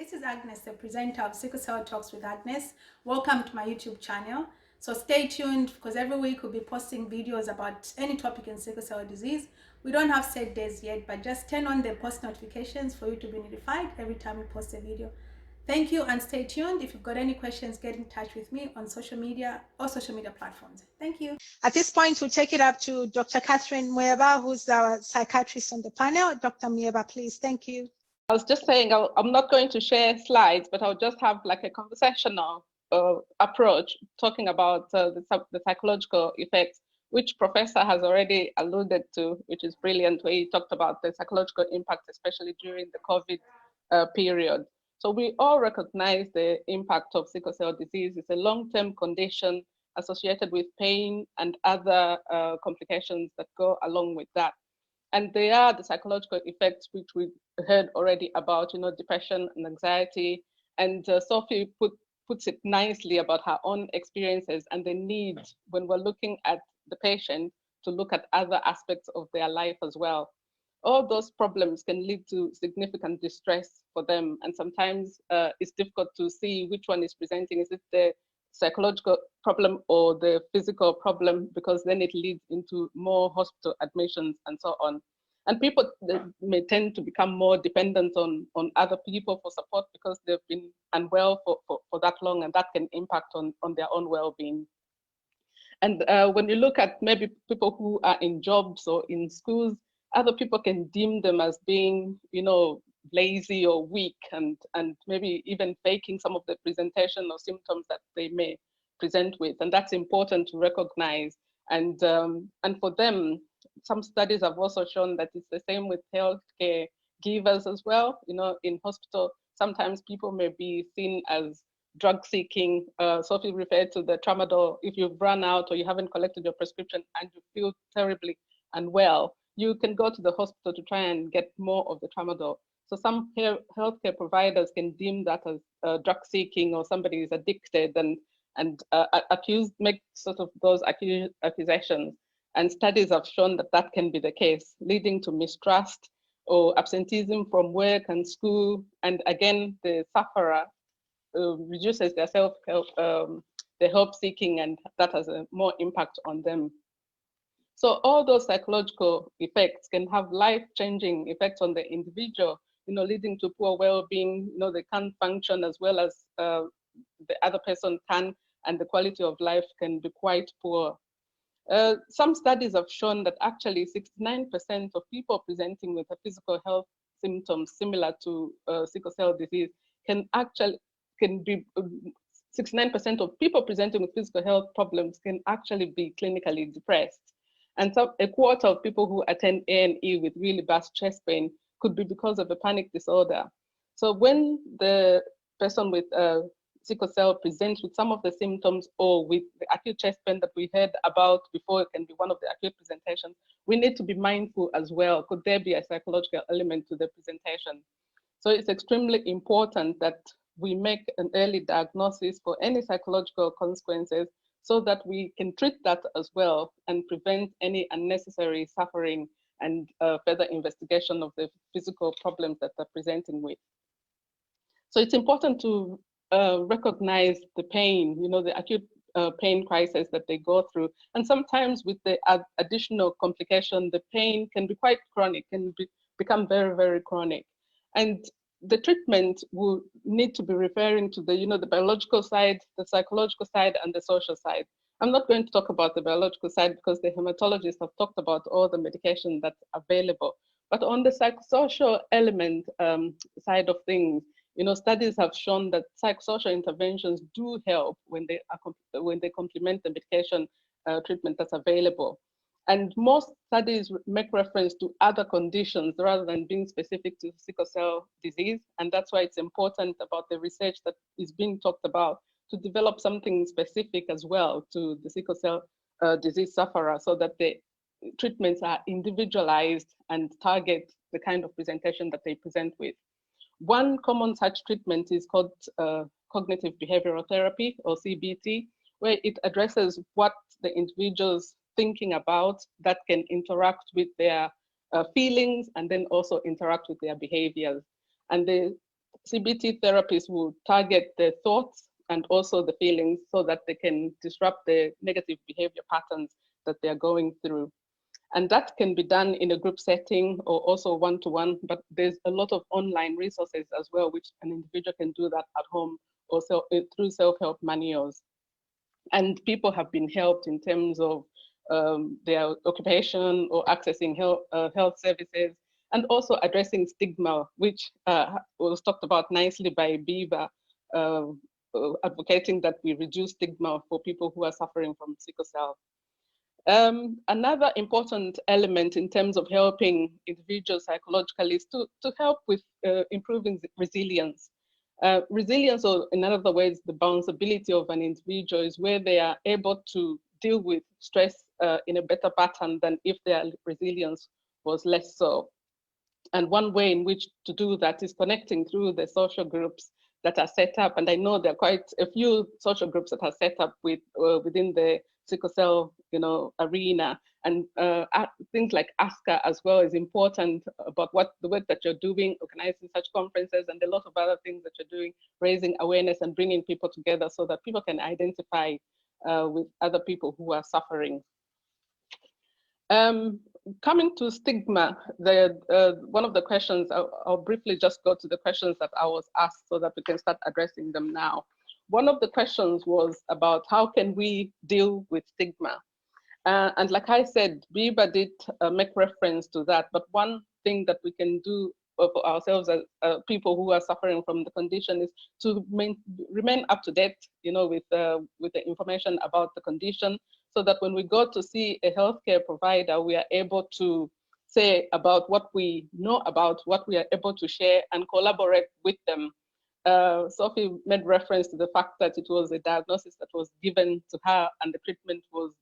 This is Agnes, the presenter of Sickle Cell Talks with Agnes. Welcome to my YouTube channel. So stay tuned because every week we'll be posting videos about any topic in sickle cell disease. We don't have set days yet, but just turn on the post notifications for you to be notified every time we post a video. Thank you and stay tuned. If you've got any questions, get in touch with me on social media or social media platforms. Thank you. At this point, we'll take it up to Dr. Catherine Muyeba, who's our psychiatrist on the panel. Dr. Muyeba, please. Thank you. I was just saying, I'm not going to share slides, but I'll just have like a conversational approach talking about the psychological effects, which Professor has already alluded to, which is brilliant, where he talked about the psychological impact, especially during the COVID period. So we all recognize the impact of sickle cell disease. It's a long-term condition associated with pain and other complications that go along with that. And they are the psychological effects which we heard already about, depression and anxiety. And Sophie puts it nicely about her own experiences and the need when we're looking at the patient to look at other aspects of their life as well. All those problems can lead to significant distress for them. And sometimes it's difficult to see which one is presenting. Is it the psychological problem or the physical problem, because then it leads into more hospital admissions and so on. And people may tend to become more dependent on other people for support because they've been unwell for that long, and that can impact on their own well-being. And when you look at maybe people who are in jobs or in schools, other people can deem them as being, lazy or weak, and maybe even faking some of the presentation or symptoms that they may present with. And that's important to recognize. And for them, some studies have also shown that it's the same with healthcare givers as well. In hospital, sometimes people may be seen as drug seeking. Sophie referred to the tramadol. If you've run out or you haven't collected your prescription and you feel terribly unwell, you can go to the hospital to try and get more of the tramadol. So some healthcare providers can deem that as drug seeking, or somebody is addicted, and make sort of those accusations. And studies have shown that that can be the case, leading to mistrust or absenteeism from work and school. And again, the sufferer reduces their self-help, their help seeking, and that has a more impact on them. So all those psychological effects can have life-changing effects on the individual, leading to poor well-being. They can't function as well as the other person can, and the quality of life can be quite poor. Some studies have shown that actually 69% of people presenting with a physical health symptoms similar to sickle cell disease can be 69% of people presenting with physical health problems can actually be clinically depressed. And so a quarter of people who attend A&E with really bad chest pain could be because of a panic disorder. So when the person with sickle cell presents with some of the symptoms, or with the acute chest pain that we heard about before, it can be one of the acute presentations, we need to be mindful as well. Could there be a psychological element to the presentation? So it's extremely important that we make an early diagnosis for any psychological consequences, so that we can treat that as well and prevent any unnecessary suffering and further investigation of the physical problems that they're presenting with. So it's important to recognize the pain, the acute pain crisis that they go through. And sometimes with the additional complication, the pain can be quite chronic, become very, very chronic. And the treatment will need to be referring to the biological side, the psychological side, and the social side. I'm not going to talk about the biological side because the hematologists have talked about all the medication that's available. But on the psychosocial element side of things, studies have shown that psychosocial interventions do help when they complement the medication treatment that's available. And most studies make reference to other conditions rather than being specific to sickle cell disease. And that's why it's important about the research that is being talked about to develop something specific as well to the sickle cell disease sufferer, so that the treatments are individualized and target the kind of presentation that they present with. One common such treatment is called cognitive behavioral therapy, or CBT, where it addresses what the individual's thinking about that can interact with their feelings, and then also interact with their behaviors. And the CBT therapists will target the thoughts and also the feelings so that they can disrupt the negative behavior patterns that they're going through. And that can be done in a group setting or also one-to-one, but there's a lot of online resources as well, which an individual can do that at home also through self-help manuals. And people have been helped in terms of their occupation or accessing health services, and also addressing stigma, which was talked about nicely by Muyeba, advocating that we reduce stigma for people who are suffering from sickle cell. Another important element in terms of helping individuals psychologically is to help with improving resilience. Resilience, or in other words, the bounceability of an individual, is where they are able to deal with stress in a better pattern than if their resilience was less so. And one way in which to do that is connecting through the social groups that are set up. And I know there are quite a few social groups that are set up within the sickle cell, arena, and things like ASCA as well is important about what the work that you're doing, organizing such conferences, and a lot of other things that you're doing, raising awareness and bringing people together so that people can identify with other people who are suffering. Coming to stigma, one of the questions, I'll briefly just go to the questions that I was asked so that we can start addressing them now. One of the questions was about how can we deal with stigma? And like I said, Muyeba did make reference to that, but one thing that we can do for ourselves as people who are suffering from the condition is to remain up to date, with the information about the condition, so that when we go to see a healthcare provider, we are able to say about what we know about, what we are able to share and collaborate with them. Sophie made reference to the fact that it was a diagnosis that was given to her and the treatment was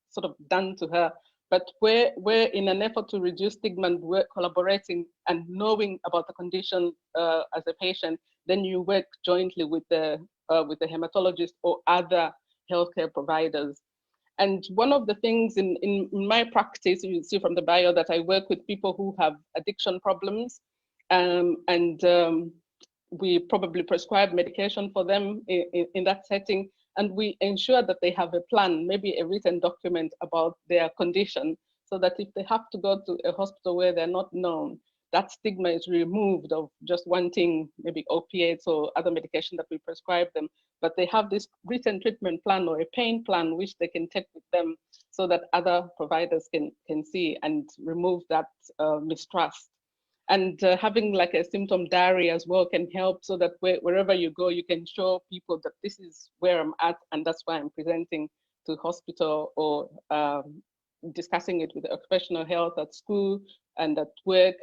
sort of done to her. But we're in an effort to reduce stigma, and we're collaborating and knowing about the condition as a patient, then you work jointly with the hematologist or other healthcare providers. And one of the things in my practice, you see from the bio that I work with people who have addiction problems, we probably prescribe medication for them in that setting, and we ensure that they have a plan, maybe a written document about their condition, so that if they have to go to a hospital where they're not known, that stigma is removed of just wanting maybe opiates or other medication that we prescribe them, but they have this written treatment plan or a pain plan which they can take with them so that other providers can see and remove that mistrust. And having like a symptom diary as well can help, so that wherever you go, you can show people that this is where I'm at and that's why I'm presenting to hospital, or discussing it with occupational health at school and at work,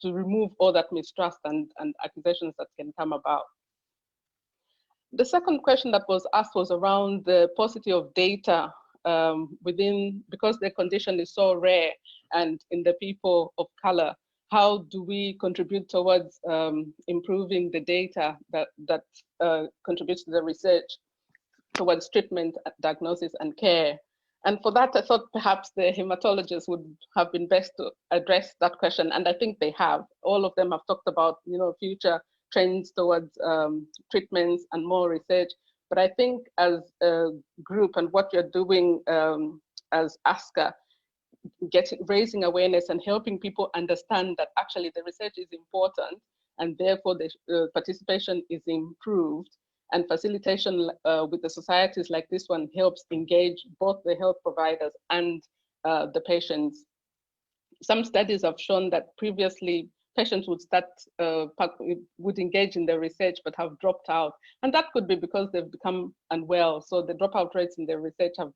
to remove all that mistrust and accusations that can come about. The second question that was asked was around the paucity of data because the condition is so rare and in the people of color. How do we contribute towards improving the data that contributes to the research towards treatment, diagnosis, and care? And for that, I thought perhaps the hematologists would have been best to address that question, and I think they have. All of them have talked about, future trends towards treatments and more research. But I think as a group and what you're doing as ASCA, raising awareness and helping people understand that actually the research is important and therefore the participation is improved, and facilitation with the societies like this one helps engage both the health providers and the patients. Some studies have shown that previously patients would engage in the research but have dropped out, and that could be because they've become unwell. So the dropout rates in the research have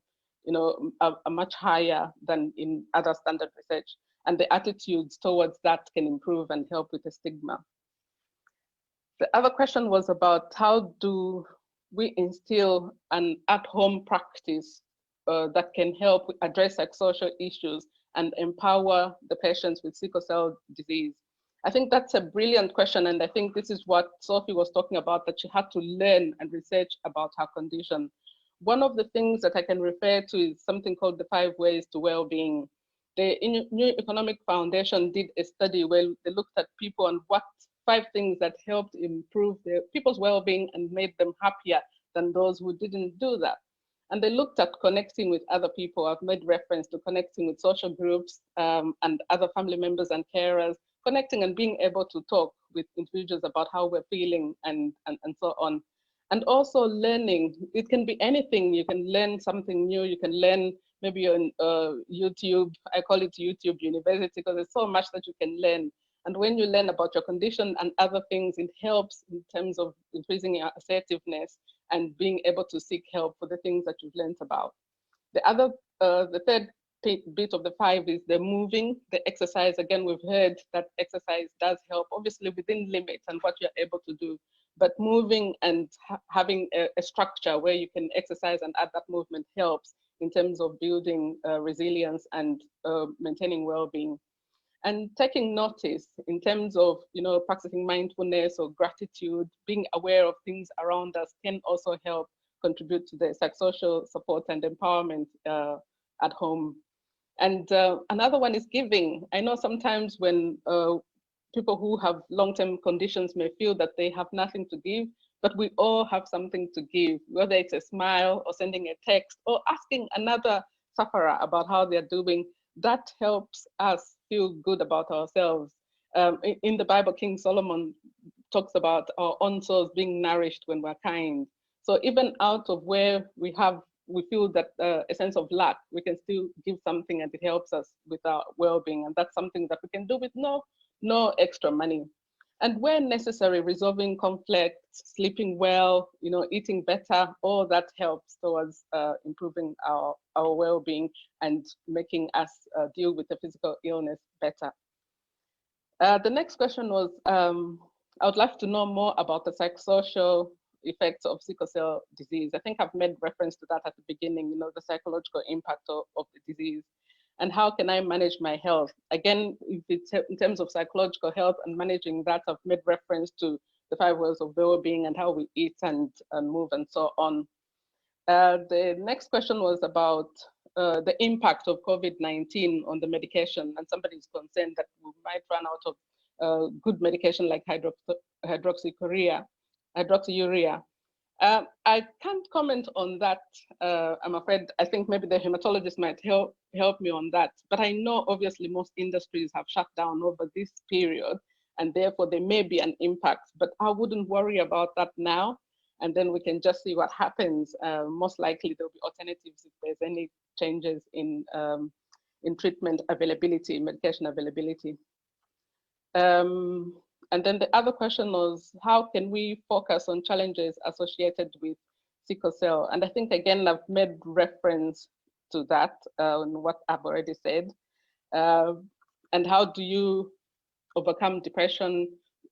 are much higher than in other standard research, and the attitudes towards that can improve and help with the stigma. The other question was about how do we instill an at-home practice that can help address like social issues and empower the patients with sickle cell disease. I think that's a brilliant question, and I think this is what Sophie was talking about, that she had to learn and research about her condition. One of the things that I can refer to is something called the 5 Ways to Wellbeing. The New Economic Foundation did a study where they looked at people and what 5 things that helped improve people's well-being and made them happier than those who didn't do that. And they looked at connecting with other people. I've made reference to connecting with social groups and other family members and carers, connecting and being able to talk with individuals about how we're feeling and so on. And also learning. It can be anything. You can learn something new. You can learn maybe on YouTube. I call it YouTube University because there's so much that you can learn. And when you learn about your condition and other things, it helps in terms of increasing your assertiveness and being able to seek help for the things that you've learned about. The third bit of the 5 is the moving, the exercise. Again, we've heard that exercise does help, obviously within limits and what you're able to do. But moving and having a structure where you can exercise and add that movement helps in terms of building resilience and maintaining well-being. And taking notice in terms of, practicing mindfulness or gratitude, being aware of things around us can also help contribute to the psychosocial support and empowerment at home. And another one is giving. I know sometimes when people who have long-term conditions may feel that they have nothing to give, but we all have something to give, whether it's a smile or sending a text or asking another sufferer about how they're doing. That helps us feel good about ourselves. In the Bible, King Solomon talks about our own souls being nourished when we're kind. So even out of where we feel that a sense of lack, we can still give something and it helps us with our well-being. And that's something that we can do with no extra money. And when necessary, resolving conflicts, sleeping well, eating better, all that helps towards improving our well-being and making us deal with the physical illness better. The next question was, I would like to know more about the psychosocial effects of sickle cell disease. I think I've made reference to that at the beginning, the psychological impact of the disease. And how can I manage my health? Again, if it's in terms of psychological health and managing that, I've made reference to the 5 ways of well-being and how we eat and move and so on. The next question was about the impact of COVID-19 on the medication, and somebody is concerned that we might run out of good medication like hydroxyurea. I can't comment on that, I'm afraid. I think maybe the hematologist might help me on that. But I know obviously most industries have shut down over this period, and therefore there may be an impact, but I wouldn't worry about that now. And then we can just see what happens. Most likely there'll be alternatives if there's any changes in treatment availability, medication availability. And then the other question was, how can we focus on challenges associated with sickle cell? And I think, again, I've made reference to that in what I've already said. And how do you overcome depression,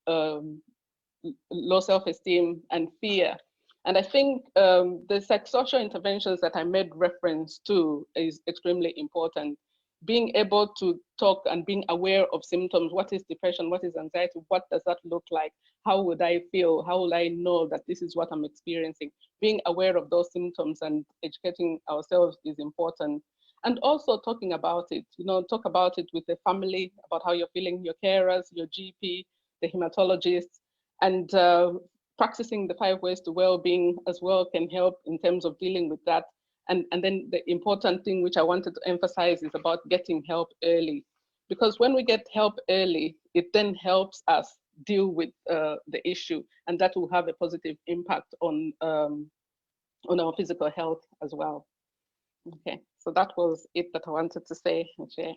low self-esteem, and fear? And I think the psychosocial interventions that I made reference to is extremely important. Being able to talk and being aware of symptoms. What is depression? What is anxiety? What does that look like? How would I feel? How will I know that this is what I'm experiencing? Being aware of those symptoms and educating ourselves is important. And also talking about it, talk about it with the family, about how you're feeling, your carers, your GP, the hematologist, and practicing the 5 ways to well-being as well can help in terms of dealing with that. And then the important thing which I wanted to emphasize is about getting help early. Because when we get help early, it then helps us deal with the issue, and that will have a positive impact on our physical health as well. Okay, so that was it that I wanted to say and share.